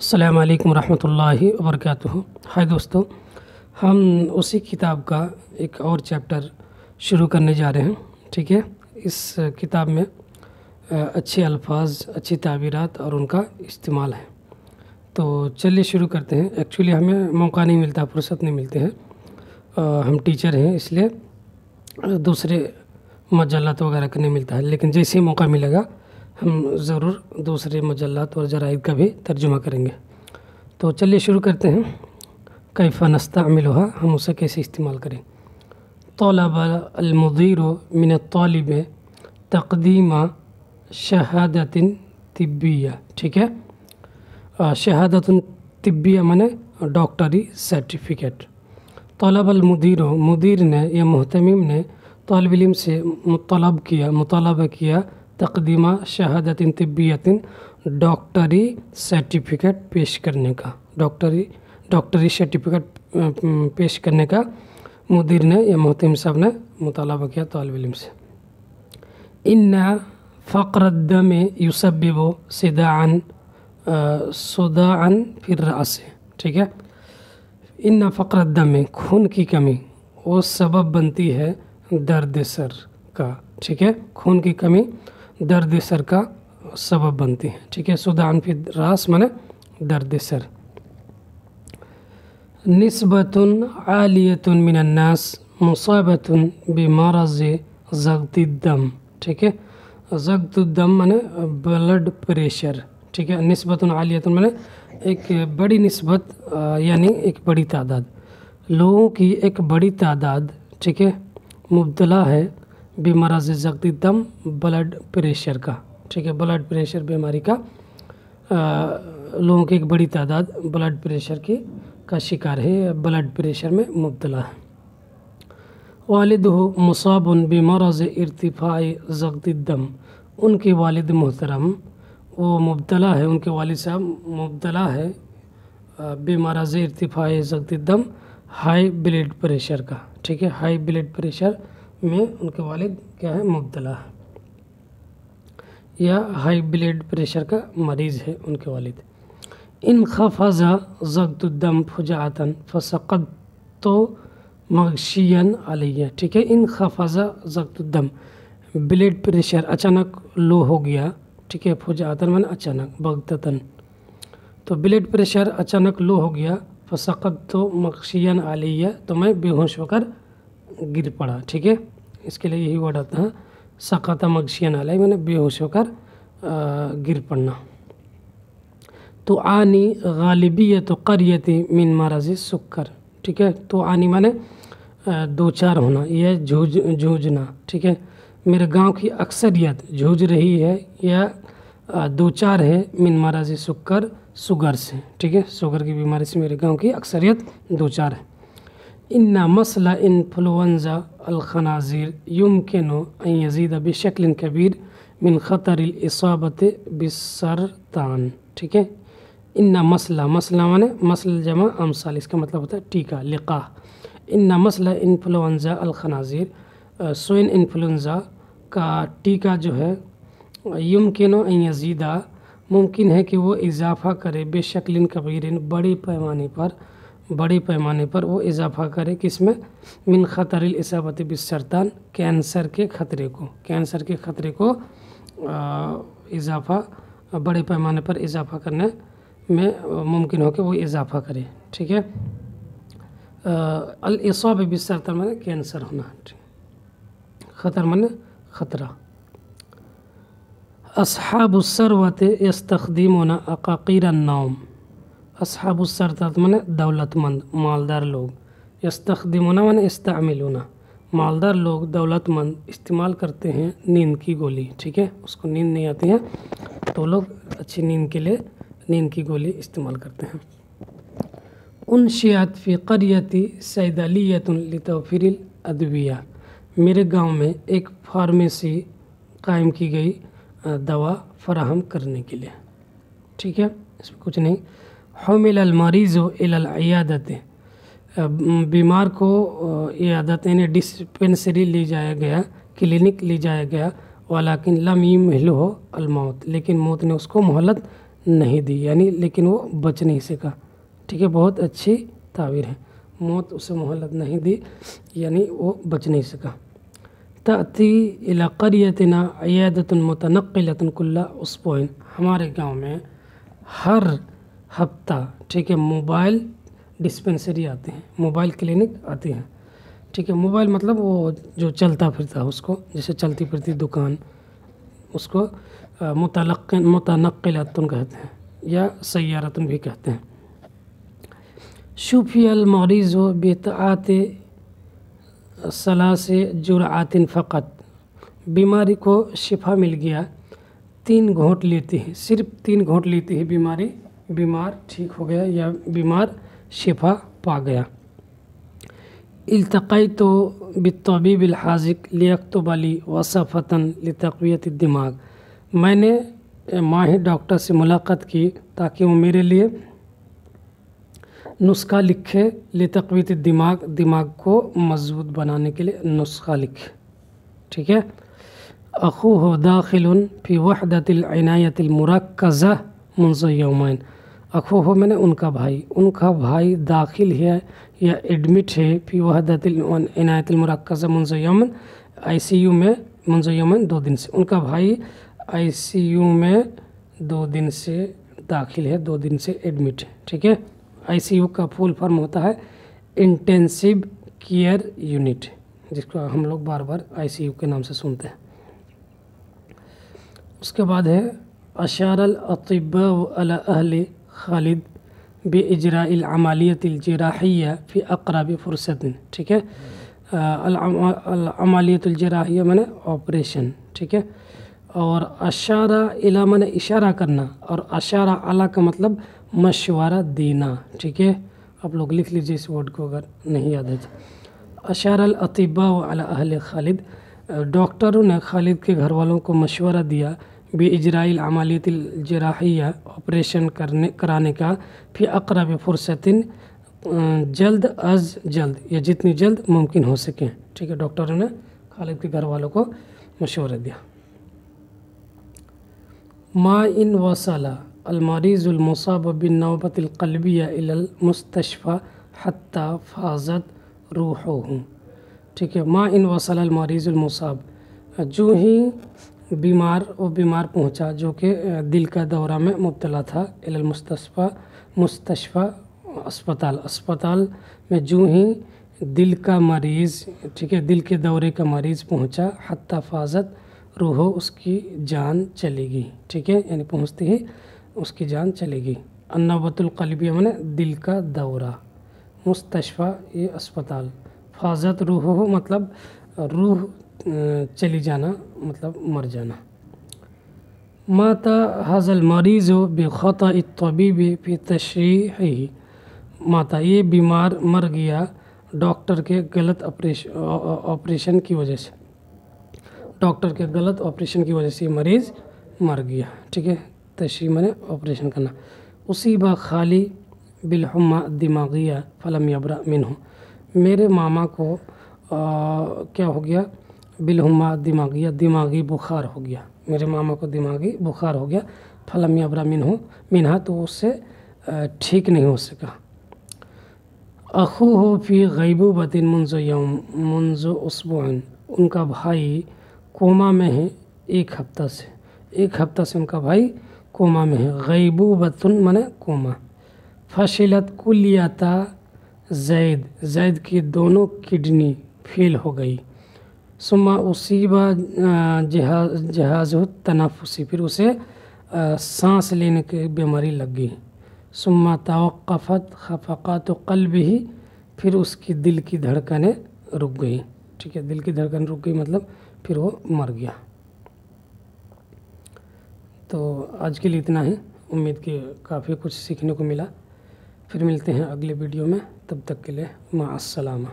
السلام علیکم ورحمۃ اللہ وبرکاتہ۔ ہائے دوستو، ہم اسی کتاب کا ایک اور چیپٹر شروع کرنے جا رہے ہیں۔ ٹھیک ہے، اس کتاب میں اچھے الفاظ، اچھی تعبیرات اور ان کا استعمال ہے۔ تو چلیے شروع کرتے ہیں۔ ایکچولی ہمیں موقع نہیں ملتا، فرصت نہیں ملتے ہیں، ہم ٹیچر ہیں، اس لیے دوسرے مجلات وغیرہ کا نہیں ملتا ہے، لیکن جیسے ہی موقع ملے گا ہم ضرور دوسرے مجلات اور جرائد کا بھی ترجمہ کریں گے۔ تو چلیے شروع کرتے ہیں۔ کیف نستعملها، ہم اسے کیسے استعمال کریں۔ طلب المدیر من الطالب تقدیم شہادت طبیہ۔ ٹھیک ہے، شہادت طبیہ مانے ڈاکٹری سرٹیفکیٹ۔ طلب المدیر، مدیر نے یا محتمم نے طالب علم سے مطالبہ کیا تقدیمہ شہادت طبیۃ، ڈاکٹری سرٹیفکیٹ پیش کرنے کا، ڈاکٹری سرٹیفکیٹ پیش کرنے کا مدیر نے یا محتمم صاحب نے مطالبہ کیا طالب علم سے۔ ان فقر الدم یسبب صداعا فی الرأس۔ ٹھیک ہے، ان فقر الدم، خون کی کمی، وہ سبب بنتی ہے درد سر کا۔ ٹھیک ہے، خون کی کمی درد سر کا سبب بنتی ہے۔ ٹھیک ہے، صداعا فی الرأس مانے درد سر۔ نسبۃ عالیۃ من الناس مصابۃ بمرض ضغط الدم۔ ٹھیک ہے، ضغط الدم مانے بلڈ پریشر۔ ٹھیک ہے، نسبۃ عالیۃ مانے ایک بڑی نسبت، یعنی ایک بڑی تعداد لوگوں کی، ایک بڑی تعداد ٹھیک ہے مبتلا ہے بمرض ضغط الدم، بلڈ پریشر کا۔ ٹھیک ہے، بلڈ پریشر بیماری کا، لوگوں کی ایک بڑی تعداد بلڈ پریشر کا شکار ہے، بلڈ پریشر میں مبتلا ہے۔ والدہ مصاب بمرض ارتفاع ضغط الدم، ان کے والد محترم وہ مبتلا ہے، ان کے والد صاحب مبتلا ہے بمرض ارتفاع ضغط الدم، ہائی بلڈ پریشر کا۔ ٹھیک ہے، ہائی بلڈ پریشر میں ان کے والد کیا ہے، مبتلا ہے، یا ہائی بلڈ پریشر کا مریض ہے ان کے والد۔ انخفض ضغط الدم فجأة فسقطت مغشیا علیہ۔ ٹھیک ہے، انخفض ضغط الدم، بلڈ پریشر اچانک لو ہو گیا۔ ٹھیک ہے، فجأة مانے اچانک، بغتتاً، تو بلڈ پریشر اچانک لو ہو گیا، فسقطت مغشیا علیہ، تو میں بے ہوش ہو کر گر پڑا۔ ٹھیک ہے، اس کے لیے یہی ورڈ آتا ہے، سقط مغشیا علیہ میں نے بے ہوش ہو کر گر پڑنا۔ تعانی غالبیت قریۃ من مرض سکر۔ ٹھیک ہے، تعانی مانے دو چار ہونا، یہ جھوجنا۔ ٹھیک ہے، میرے گاؤں کی اکثریت جھوج رہی ہے یا دو چار ہے من مرض سکر، شوگر سے۔ ٹھیک ہے، شوگر کی بیماری سے میرے گاؤں کی اکثریت دو چار ہے۔ ان مسئلہ انفلوئنزا الخنازیر یمکن ان یزید بشکل کبیر من خطر الاصابۃ بالسرطان۔ ٹھیک ہے، ان مسئلہ مانے مسل جمع امثال، اس کا مطلب ہوتا ہے ٹیکہ، لقاح۔ ان مسئلہ انفلوئنزا الخنازیر، سوئن انفلوئنزا کا ٹیکہ جو ہے، یمکن ان یزیدہ ممکن ہے کہ وہ اضافہ کرے، بشکل کبیر بڑے پیمانے پر وہ اضافہ کرے، کس میں، من خطر الاصابۃ بالسرطان، کینسر کے خطرے کو اضافہ، بڑے پیمانے پر اضافہ کرنے میں ممکن ہو کہ وہ اضافہ کرے۔ ٹھیک ہے، الاصابہ بالسرطان مانے کینسر ہونا، خطر مانے خطرہ۔ اصحاب الثروۃ یستخدمون عقاقیر النوم۔ اصحاب الثروۃ مانے دولت مند، مالدار لوگ، یستخدمون مانے استعملون، مالدار لوگ، دولت مند استعمال کرتے ہیں نیند کی گولی۔ ٹھیک ہے، اس کو نیند نہیں آتی ہے تو لوگ اچھی نیند کے لیے نیند کی گولی استعمال کرتے ہیں۔ انشئت فی قریۃ صیدلیۃ لتوفیر الادویہ، میرے گاؤں میں ایک فارمیسی قائم کی گئی دوا فراہم کرنے کے لیے۔ ٹھیک ہے، اس میں کچھ نہیں۔ حمل المریض الی العیادۃ، بیمار کو عیادت یعنی ڈسپنسری لے جایا گیا، کلینک لے جایا گیا، ولیکن لم یمہلہ الموت، لیکن موت نے اس کو مہلت نہیں دی، یعنی لیکن وہ بچ نہیں سکا، ٹھیک ہے، بہت اچھی تعبیر ہے، موت اسے مہلت نہیں دی یعنی وہ بچ نہیں سکا۔ تأتی الی قریتنا عیادۃ متنقلۃ کل اسبوع، ہمارے گاؤں میں ہر ہفتہ، ٹھیک ہے، موبائل ڈسپنسری آتے ہیں، موبائل کلینک آتے ہیں، ٹھیک ہے، موبائل مطلب وہ جو چلتا پھرتا ہے، اس کو جیسے چلتی پھرتی دکان، اس کو متنقلۃ کہتے ہیں یا سیارۃ بھی کہتے ہیں۔ شفی المریض بطاعت ثلاث جرعات فقط، بیماری کو شفا مل گیا 3 گھونٹ لیتے ہیں، صرف 3 گھونٹ لیتے ہیں بیمار ٹھیک ہو گیا یا بیمار شفا پا گیا۔ التقیت بالطبیب الحاذق لیکتب لی وصفۃ لتقویۃ الدماغ، میں نے ماہر ڈاکٹر سے ملاقات کی تاکہ وہ میرے لیے نسخہ لکھے، لتقویۃ الدماغ، دماغ کو مضبوط بنانے کے لیے نسخہ لکھے، ٹھیک ہے۔ اخوہ داخل فی وحدۃ العنایۃ المرکزہ منذ یومین، اخوہ میں نے ان کا بھائی داخل ہے یا ایڈمٹ ہے فی وحدۃ العنایۃ المرکزہ منذ یومین، آئی سی یو میں، منذ یومین 2 دن سے، ان کا بھائی آئی سی یو میں 2 دن سے داخل ہے، 2 دن سے ایڈمٹ ہے، ٹھیک ہے۔ آئی سی یو کا فل فارم ہوتا ہے انٹینسیو کیئر یونٹ، جس کو ہم لوگ بار بار آئی سی یو کے نام سے سنتے ہیں۔ اس کے بعد ہے اشار الاطباء علی اہل خالد باجراء العملیۃ الجراحیہ فی اقرب فرصت، ٹھیک ہے، العملیۃ الجراحیہ میں نے آپریشن، ٹھیک ہے، اور اشارہ الی میں نے اشارہ کرنا، اور اشارہ الی کا مطلب مشورہ دینا، ٹھیک ہے، آپ لوگ لکھ لیجیے اس ورڈ کو اگر نہیں یاد ہے تو۔ اشار الاطباء علی اہل خالد، ڈاکٹروں نے خالد کے گھر والوں کو مشورہ دیا باجراء العملیۃ الجراحیہ، آپریشن کرانے کا، فی اقرب فرصت، جلد از جلد یا جتنی جلد ممکن ہو سکے، ٹھیک ہے، ڈاکٹروں نے خالد کے گھر والوں کو مشورہ دیا۔ ما ان وصل المریض المصاب بالنوبۃ القلبیہ الی المستشفى حتی فاضت روحہ، ٹھیک ہے، ما ان وصل المریض المصاب، جو ہی بیمار پہنچا جو کہ دل کا دورہ میں مبتلا تھا، الی المستشفى اسپتال میں جو ہی دل کا مریض، ٹھیک ہے، دل کے دورے کا مریض پہنچا، حتی فاضت روحو، اس کی جان چلے گی، ٹھیک ہے، یعنی پہنچتے ہی اس کی جان چلے گی۔ النوبۃ القلبیہ میں دل کا دورہ، مستشفى یہ اسپتال، فاضت روحو مطلب روح چلی جانا، مطلب مر جانا۔ مات ھذا المریض بخطأ الطبیب فی تشریحہ، ماتا یہ بیمار مر گیا ڈاکٹر کے غلط آپریشن کی وجہ سے، ڈاکٹر کے غلط آپریشن کی وجہ سے یہ مریض مر گیا، ٹھیک ہے، تشریح میں نے آپریشن کرنا۔ اصیب خالی بالحمى الدماغیہ فلم یبرأ منہ، میرے ماما کو کیا ہو گیا، بالحمى الدماغیہ، دماغی بخار ہو گیا، میرے ماما کو دماغی بخار ہو گیا، فلم یبرأ منہ تو اس سے ٹھیک نہیں ہو سکا۔ اخوہ فی غیبوبۃ منذ اسبوع، ان کا بھائی کوما میں ہے 1 ہفتہ سے ان کا بھائی کوما میں ہے، غیبوبۃ مانے کوما۔ فشلت کلیۃ زید کی دونوں کڈنی فیل ہو گئی، ثم اصیب جہازہ التنفسی، پھر اسے سانس لینے کی بیماری لگ گئی، ثم توقفت خفقات قلبہ، پھر اس کی دل کی دھڑکنیں رک گئی، ٹھیک ہے، دل کی دھڑکن رک گئی مطلب پھر وہ مر گیا۔ تو آج کے لیے اتنا ہی، امید کہ کافی کچھ سیکھنے کو ملا، پھر ملتے ہیں اگلے ویڈیو میں، تب تک کے لیے مع السلامہ۔